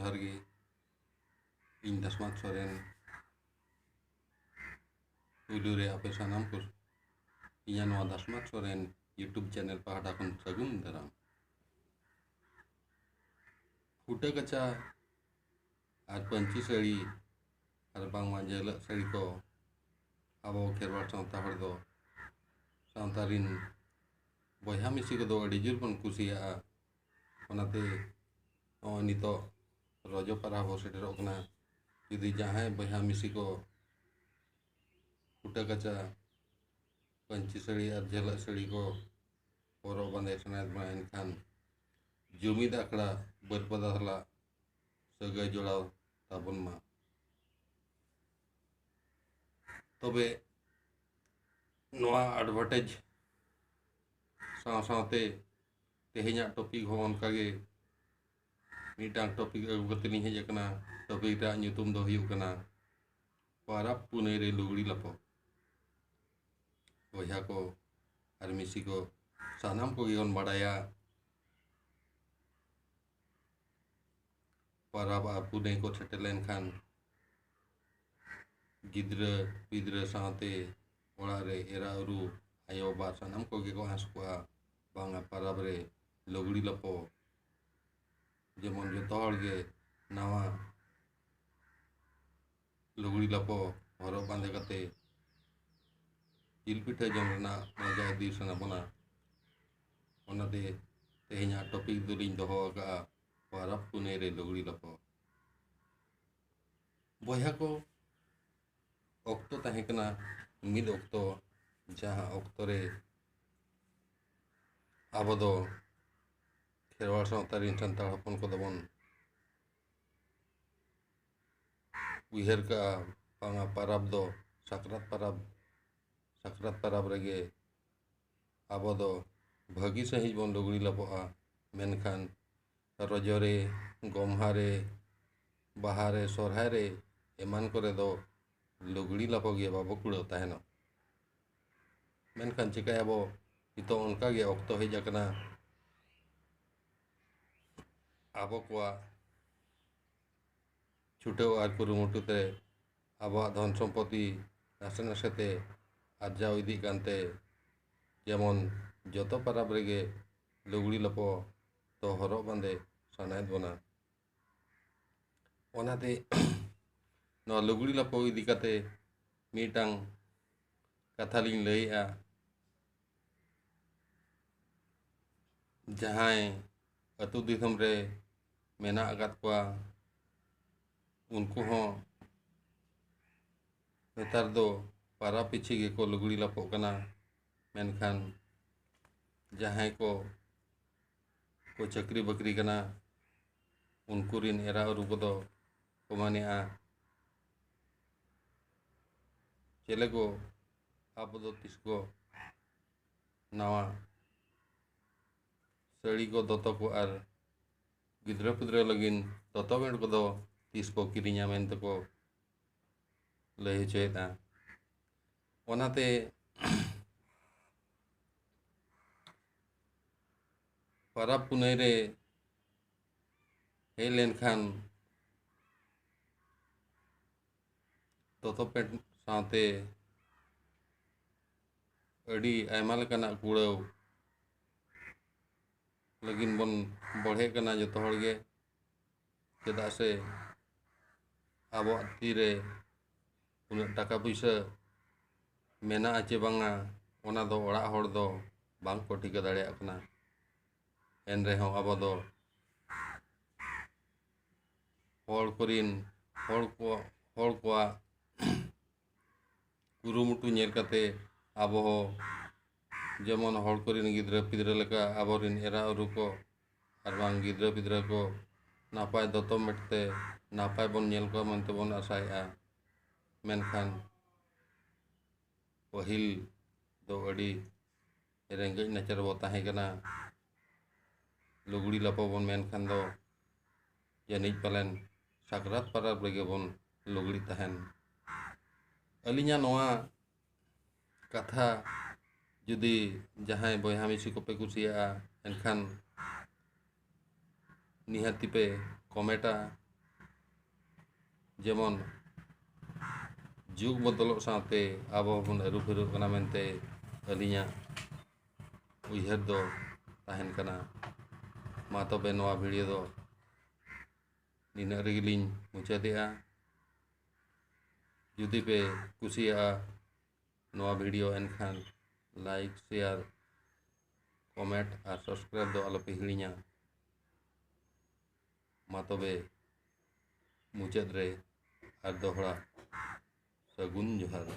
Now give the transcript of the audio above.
जोहार गे ᱤᱧ ᱫᱟᱥᱢᱟᱛ ᱥᱚᱨᱮᱱ ᱯᱩᱭᱞᱩ ᱨᱮ ᱟᱯᱮ ᱥᱟᱱᱟᱢ ᱠᱚ ᱤᱧᱟᱹᱜ ᱱᱚᱣᱟ ᱫᱟᱥᱢᱟᱛ ᱥᱚᱨᱮᱱ ᱤᱭᱩᱴᱩᱵᱽ ᱪᱮᱱᱮᱞ ᱯᱟᱦᱴᱟ ᱠᱷᱚᱱ ᱥᱟᱹᱜᱩᱱ ᱫᱟᱨᱟᱢ᱾ ᱯᱷᱩᱴᱟᱹ ᱠᱟᱪᱟ ᱟᱨ ᱯᱟᱹᱧᱪᱤ ᱥᱟᱹᱲᱤ ᱟᱨ ᱵᱟᱝᱢᱟ ᱡᱮᱞᱟᱹᱜ ᱥᱟᱹᱲᱤ ᱠᱚ ᱟᱵᱚ ᱠᱷᱮᱨᱣᱟᱲ ᱥᱟᱶᱛᱟ ᱦᱚᱲ ᱫᱚ ᱥᱟᱶᱛᱟ ᱨᱤᱱ ᱵᱚᱭᱦᱟ ᱢᱤᱥᱤ ᱠᱚᱫᱚ ᱟᱹᱰᱤ ᱡᱳᱨ ᱵᱚᱱ ᱠᱩᱥᱤᱭᱟᱜᱼᱟ᱾ ᱚᱱᱟᱛᱮ ᱱᱚᱜᱼᱚᱭ ᱱᱤᱛᱚᱜ ᱨᱚᱡᱚ ᱯᱟᱨᱟᱵᱽ ᱦᱚᱸ ᱥᱮᱴᱮᱨᱚᱜ ᱠᱟᱱᱟ᱾ ᱡᱩᱫᱤ ᱡᱟᱦᱟᱸᱭ ᱵᱚᱭᱦᱟ ᱢᱤᱥᱤ ko ᱯᱷᱩᱴᱟᱹ ᱠᱟᱪᱟ ᱯᱟᱹᱧᱪᱤ ᱥᱟᱹᱲᱤ ᱟᱨ ᱡᱷᱟᱹᱞᱟᱜ ᱥᱟᱹᱲᱤ ko ᱦᱚᱨᱚᱜ ᱵᱟᱸᱫᱮ ᱥᱟᱱᱟᱭᱮᱫ ᱵᱚᱱᱟ, ᱮᱱᱠᱷᱟᱱ ᱡᱩᱢᱤᱫ ᱟᱠᱷᱲᱟ ᱵᱟᱹᱨᱯᱟᱫᱟ ᱥᱟᱞᱟᱜ ᱥᱟᱹᱜᱟᱹᱭ ᱡᱚᱲᱟᱣ ᱛᱟᱵᱚᱱ ᱢᱟ᱾ ᱛᱚᱵᱮ ᱱᱚᱣᱟ ᱮᱰᱵᱷᱟᱨᱴᱟइज ᱥᱟᱶ ᱥᱟᱶᱛᱮ ᱛᱮᱦᱮᱧᱟᱜ ᱴᱚᱯᱤᱠ ᱦᱚᱸ ᱚᱱᱠᱟᱜᱮ ᱢᱤᱫᱴᱟᱝ ᱴᱚᱯᱤक ᱟᱹᱜᱩ ᱠᱟᱛᱮ ᱞᱤᱧ ᱦᱮᱡ ᱟᱠᱟᱱᱟ᱾ ᱴᱚᱯᱤक ᱨᱮᱭᱟᱜ ᱧᱩᱛᱩᱢ ᱫᱚ ᱦᱩᱭᱩᱜ ᱠᱟᱱᱟ ᱯᱟᱨᱟᱵᱽ ᱯᱩᱱᱟᱹᱭ ᱨᱮ ᱞᱩᱜᱽᱲᱤ ᱞᱟᱯᱚ᱾ ᱵᱚᱭᱦᱟ ᱠᱚ ᱟᱨ ᱢᱤᱥᱤ ᱠᱚ ᱥᱟᱱᱟᱢ ᱠᱚᱜᱮ ᱵᱚᱱ ᱵᱟᱲᱟᱭᱟ ᱯᱟᱨᱟᱵᱽ ᱟᱨ ᱯᱩᱱᱟᱹᱭ ᱠᱚ ᱥᱮᱴᱮᱨ ᱞᱮᱱᱠᱷᱟᱱ ᱜᱤᱫᱽᱨᱟᱹ ᱯᱤᱫᱽᱨᱟᱹ ᱥᱟᱶᱛᱮ ᱚᱲᱟᱜ ᱨᱮ ᱮᱨᱟ ᱩᱨᱩ ᱟᱭᱳᱼᱵᱟᱵᱟ ᱥᱟᱱᱟᱢ ᱠᱚᱜᱮ ᱠᱚ ᱟᱸᱥ ᱠᱚᱜᱼᱟ ᱵᱟᱝᱟ ᱯᱟᱨᱟᱵᱽ ᱨᱮ ᱞᱩᱜᱽᱲᱤ ᱞᱟᱯᱚ ᱡᱮᱢᱚᱱ ᱡᱚᱛᱚ ᱦᱚᱲ ᱜᱮ ᱱᱟᱣᱟ ᱞᱩᱜᱽᱲᱤ ᱞᱟᱯᱚ ᱦᱚᱨᱚᱜ ᱵᱟᱸᱫᱮ ᱠᱟᱛᱮ ᱡᱤᱞ ᱯᱤᱴᱷᱟᱹ ᱡᱚᱢ ᱨᱮᱱᱟᱜ ᱢᱚᱡᱟ ᱤᱫᱤ ᱥᱟᱱᱟ ᱵᱚᱱᱟ᱾ ᱚᱱᱟᱛᱮ ᱛᱮᱦᱮᱧᱟᱜ ᱴᱚᱯᱤक ᱫᱚᱞᱤᱧ ᱫᱚᱦᱚ ᱟᱠᱟᱜᱼᱟ ᱯᱟᱨᱟᱵᱽ ᱯᱩᱱᱟᱹᱭ ᱨᱮ ᱞᱩᱜᱽᱲᱤ ᱞᱟᱯᱚ᱾ ᱵᱚᱭᱦᱟ ko ᱚᱠᱛᱚ ᱛᱟᱦᱮᱸ ᱠᱟᱱᱟ ᱢᱤᱫ ᱚᱠᱛᱚ, ᱡᱟᱦᱟᱸ ᱚᱠᱛᱚ ᱨᱮ ᱟᱵᱚ ᱫᱚ ᱠᱷᱮᱨᱣᱟᱲ ᱥᱟᱶᱛᱟ ᱨᱤᱱ ᱥᱟᱱᱛᱟᱲ ᱦᱚᱯᱚᱱ ᱠᱚᱫᱚ ᱵᱚᱱ ᱩᱭᱦᱟᱹᱨ ᱠᱟᱜᱼᱟ ᱵᱟᱝᱟ ᱯᱟᱨᱟᱵᱽ ᱫᱚ ᱥᱟᱠᱨᱟᱛ ᱯᱟᱨᱟᱵᱽ ᱨᱮᱜᱮ ᱟᱵᱚ ᱫᱚ ᱵᱷᱟᱹᱜᱤ ᱥᱟᱺᱦᱤᱡ ᱵᱚᱱ ᱞᱩᱜᱽᱲᱤ ᱞᱟᱯᱚᱜᱼᱟ᱾ ᱢᱮᱱᱠᱷᱟᱱ ᱨᱚᱡᱚ ᱨᱮ, ᱜᱚᱢᱦᱟ ᱨᱮ, ᱵᱟᱦᱟ ᱨᱮ, ᱥᱚᱨᱦᱟᱭ ᱨᱮ ᱮᱢᱟᱱ ᱠᱚᱨᱮ ᱫᱚ ᱞᱩᱜᱽᱲᱤ ᱞᱟᱯᱚ ᱜᱮ ᱵᱟᱵᱚ ᱠᱩᱲᱟᱹᱣ ᱛᱟᱦᱮᱱᱟ᱾ ᱢᱮᱱᱠᱷᱟᱱ ᱪᱤᱠᱟᱹᱭᱟᱵᱚ, ᱱᱤᱛᱚᱜ ᱚᱱᱠᱟᱜᱮ ᱚᱠᱛᱚ ᱦᱮᱡ ᱟᱠᱟᱱᱟ ᱟᱵᱚ ᱠᱚᱣᱟᱜ ᱪᱷᱩᱴᱟᱹᱣ ᱟᱨ ᱠᱩᱨᱩᱢᱩᱴᱩ ᱛᱮ ᱟᱵᱚᱣᱟᱜ ᱫᱷᱚᱱ ᱥᱚᱢᱯᱚᱛᱛᱤ ᱱᱟᱥᱮ ᱱᱟᱥᱮ ᱛᱮ ᱟᱨᱡᱟᱣ ᱤᱫᱤᱜ ᱠᱟᱱᱛᱮ ᱡᱮᱢᱚᱱ ᱡᱚᱛᱚ ᱯᱟᱨᱟᱵᱽ ᱨᱮᱜᱮ ᱞᱩᱜᱽᱲᱤ ᱞᱟᱯᱚ ᱫᱚ ᱦᱚᱨᱚᱜ ᱵᱟᱸᱫᱮ ᱥᱟᱱᱟᱭᱮᱫ ᱵᱚᱱᱟ᱾ ᱚᱱᱟᱛᱮ ᱱᱚᱣᱟ ᱞᱩᱜᱽᱲᱤ ᱞᱟᱯᱚ ᱤᱫᱤ ᱠᱟᱛᱮ ᱢᱤᱫᱴᱟᱝ ᱠᱟᱛᱷᱟ ᱞᱤᱧ ᱞᱟᱹᱭᱮᱜᱼᱟ᱾ ᱡᱟᱦᱟᱸᱭ ᱟᱹᱛᱩ ᱫᱤᱥᱚᱢ ᱨᱮ ᱢᱮᱱᱟᱜ ᱟᱠᱟᱫ ᱠᱚᱣᱟ ᱩᱱᱠᱩ ᱦᱚᱸ ᱱᱮᱛᱟᱨ ᱫᱚ ᱯᱟᱨᱟᱵᱽ ᱯᱤᱪᱷᱤ ᱜᱮᱠᱚ ᱞᱩᱜᱽᱲᱤ ᱞᱟᱯᱚᱜ ᱠᱟᱱᱟ᱾ ᱢᱮᱱᱠᱷᱟᱱ ᱡᱟᱦᱟᱸᱭ ᱠᱚ ᱪᱟᱹᱠᱨᱤ ᱵᱟᱹᱠᱨᱤ ᱠᱟᱱᱟ ᱩᱱᱠᱩ ᱨᱤᱱ ᱮᱨᱟ ᱩᱨᱩ ᱠᱚᱫᱚ ᱠᱚ ᱢᱟᱱᱮᱜᱼᱟ ᱪᱮᱞᱮ ᱜᱚ ᱟᱵᱚ ᱫᱚ ᱛᱤᱥ ᱠᱚ ᱱᱟᱣᱟ ᱥᱟᱹᱲᱤ ᱠᱚ ᱫᱚᱛᱚ ᱠᱚ ᱟᱨ ᱜᱤᱫᱽᱨᱟᱹ ᱯᱤᱫᱽᱨᱟᱹ ᱞᱟᱹᱜᱤᱫ ᱫᱚᱛᱚ ᱯᱮᱱᱴ ᱠᱚᱫᱚ ᱛᱤᱥ ᱠᱚ ᱠᱤᱨᱤᱧᱟ ᱢᱮᱱᱛᱮᱠᱚ ᱞᱟᱹᱭ ᱦᱚᱪᱚᱭᱮᱫᱟ᱾ ᱚᱱᱟᱛᱮ ᱯᱟᱨᱟᱵᱽ ᱯᱩᱱᱟᱹᱭ ᱨᱮ ᱦᱮᱡ ᱞᱮᱱᱠᱷᱟᱱ ᱫᱚᱛᱚ ᱯᱮᱱᱴ ᱥᱟᱶᱛᱮ ᱟᱹᱰᱤ ᱟᱭᱢᱟ ᱞᱮᱠᱟᱱᱟᱜ ᱠᱩᱲᱟᱹᱣ ᱞᱟᱹᱜᱤᱫ ᱵᱚᱱ ᱵᱚᱲᱦᱮᱜ ᱠᱟᱱᱟ ᱡᱚᱛᱚ ᱦᱚᱲ ᱜᱮ᱾ ᱪᱮᱫᱟᱜ ᱥᱮ ᱟᱵᱚᱣᱟᱜ ᱛᱤᱨᱮ ᱩᱱᱟᱹᱜ ᱴᱟᱠᱟ ᱯᱩᱭᱥᱟᱹ ᱢᱮᱱᱟᱜᱼᱟ ᱪᱮ ᱵᱟᱝᱟ ᱚᱱᱟ ᱫᱚ ᱚᱲᱟᱜ ᱦᱚᱲ ᱫᱚ ᱵᱟᱝ ᱠᱚ ᱴᱷᱤᱠᱟᱹ ᱫᱟᱲᱮᱭᱟᱜ ᱠᱟᱱᱟ᱾ ᱮᱱ ᱨᱮᱦᱚᱸ ᱟᱵᱚ ᱫᱚ ᱦᱚᱲ ᱠᱚᱣᱟᱜ ᱠᱩᱨᱩᱢᱩᱴᱩ ᱧᱮᱞ ᱠᱟᱛᱮ ᱟᱵᱚ ᱦᱚᱸ ᱡᱮᱢᱚᱱ ᱦᱚᱲ ᱠᱚᱨᱮᱱ ᱜᱤᱫᱽᱨᱟᱹ ᱯᱤᱫᱽᱨᱟᱹ ᱞᱮᱠᱟ ᱟᱵᱚᱨᱮᱱ ᱮᱨᱟ ᱩᱨᱩ ko ᱟᱨ ᱵᱟᱝ ᱜᱤᱫᱽᱨᱟᱹ ᱯᱤᱫᱽᱨᱟᱹ ko ᱱᱟᱯᱟᱭ ᱫᱚᱛᱚ ᱢᱮᱸᱴ ᱛᱮ ᱱᱟᱯᱟᱭ ᱵᱚᱱ ᱧᱮᱞ ᱠᱚᱣᱟ ᱢᱮᱱᱛᱮ ᱵᱚᱱ ᱟᱥᱟᱭᱮᱜᱼᱟ᱾ ᱢᱮᱱᱠᱷᱟᱱ ᱯᱟᱹᱦᱤᱞ ᱫᱚ ᱟᱹᱰᱤ ᱨᱮᱸᱜᱮᱡ ᱱᱟᱪᱟᱨ ᱵᱚ ᱛᱟᱦᱮᱸ ᱠᱟᱱᱟ᱾ ᱞᱩᱜᱽᱲᱤ ᱞᱟᱯᱚ ᱵᱚᱱ ᱢᱮᱱᱠᱷᱟᱱ ᱫᱚ ᱡᱟᱹᱱᱤᱡ ᱯᱟᱞᱮᱱ ᱥᱟᱠᱨᱟᱛ ᱯᱟᱨᱟᱵᱽ ᱨᱮᱜᱮ ᱵᱚᱱ ᱞᱩᱜᱽᱲᱤ ᱛᱟᱦᱮᱱ᱾ ᱟᱹᱞᱤᱧᱟᱜ ᱱᱚᱣᱟ ᱠᱟᱛᱷᱟ ᱡᱩᱫᱤ ᱡᱟᱦᱟᱸᱭ ᱵᱚᱭᱦᱟ ᱢᱤᱥᱤ ᱠᱚᱯᱮ ᱠᱩᱥᱤᱭᱟᱜᱼᱟ ᱮᱱᱠᱷᱟᱱ ᱱᱤᱦᱟᱹᱛᱤ ᱯᱮ ᱠᱚᱢᱮᱱᱴᱟ ᱡᱮᱢᱚᱱ ᱡᱩᱜᱽ ᱵᱚᱫᱚᱞᱚᱜ ᱥᱟᱶᱛᱮ ᱟᱵᱚ ᱵᱚᱱ ᱟᱹᱨᱩᱯᱷᱮᱨᱩᱜ ᱠᱟᱱᱟ ᱢᱮᱱᱛᱮ ᱟᱹᱞᱤᱧᱟᱜ ᱩᱭᱦᱟᱹᱨ ᱫᱚ ᱛᱟᱦᱮᱱ ᱠᱟᱱᱟ। ᱢᱟ ᱛᱚᱵᱮ ᱱᱚᱣᱟ ᱵᱷᱤᱰᱤᱭᱳ ᱫᱚ ᱱᱤᱱᱟᱹᱜ ᱨᱮᱜᱮᱞᱤᱧ ᱢᱩᱪᱟᱹᱫᱮᱜᱼᱟ। ᱡᱩᱫᱤ ᱯᱮ ᱠᱩᱥᱤᱭᱟᱜᱼᱟ ᱱᱚᱣᱟ ᱵᱷᱤᱰᱤᱭᱳ ᱮᱱᱠᱷᱟᱱ ᱞᱟᱭᱤᱠ, ᱥᱮᱭᱟᱨ, ᱠᱚᱢᱮᱱᱴ ᱟᱨ ᱥᱟᱵᱥᱠᱨᱟᱭᱤᱵ ᱫᱚ ᱟᱞᱚᱯᱮ ᱦᱤᱲᱤᱧᱟ। ᱢᱟ ᱛᱚᱵᱮ ᱢᱩᱪᱟᱹᱫ ᱨᱮ ᱟᱨ ᱫᱚᱦᱲᱟ ᱥᱟᱹᱜᱩᱱ ᱡᱚᱦᱟᱨ।